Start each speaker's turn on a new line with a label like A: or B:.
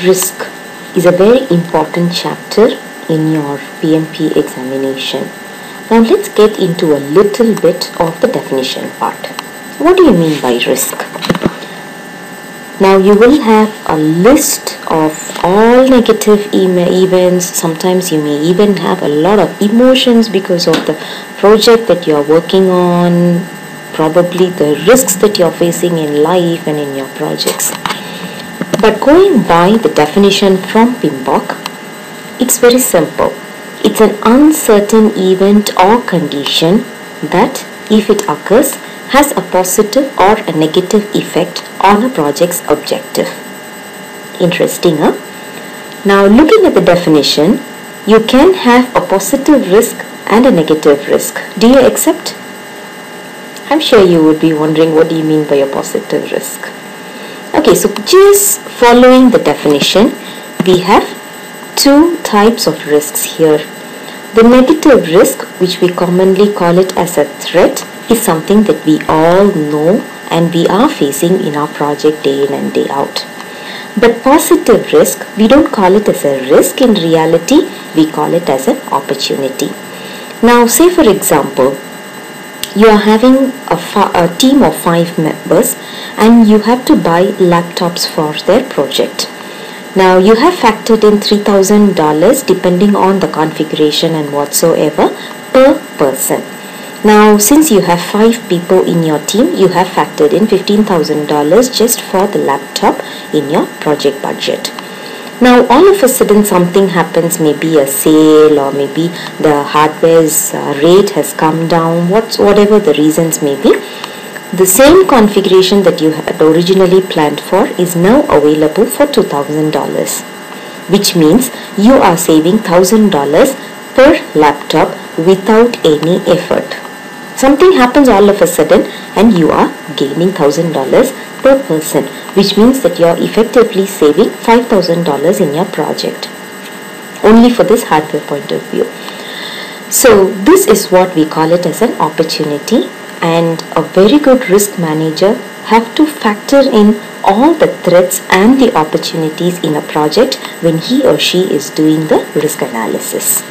A: risk is a very important chapter in your PMP examination. Now let's get into a little bit of the definition part. What do you mean by risk? Now you will have a list of all negative events. Sometimes you may even have a lot of emotions because of the project that you are working on, probably the risks that you are facing in life and in your projects. But going by the definition from PMBOK, it's very simple. It's an uncertain event or condition that, if it occurs, has a positive or a negative effect on a project's objective. Interesting, huh? Now looking at the definition, you can have a positive risk and a negative risk. Do you accept? I'm sure you would be wondering, what do you mean by a positive risk? Okay, so just following the definition, we have two types of risks here. The negative risk, which we commonly call it as a threat, is something that we all know and we are facing in our project day in and day out. But positive risk, we don't call it as a risk in reality, we call it as an opportunity. Now say for example, you are having a team of 5 members and you have to buy laptops for their project. Now you have factored in $3,000 depending on the configuration and whatsoever per person. Now since you have 5 people in your team, you have factored in $15,000 just for the laptop in your project budget. Now all of a sudden something happens, maybe a sale or maybe the hardware's rate has come down, whatever the reasons may be. The same configuration that you had originally planned for is now available for $2,000, which means you are saving $1,000 per laptop without any effort. Something happens all of a sudden and you are gaining $1,000 per person, which means that you are effectively saving $5,000 in your project, only for this hardware point of view. So this is what we call it as an opportunity, and a very good risk manager have to factor in all the threats and the opportunities in a project when he or she is doing the risk analysis.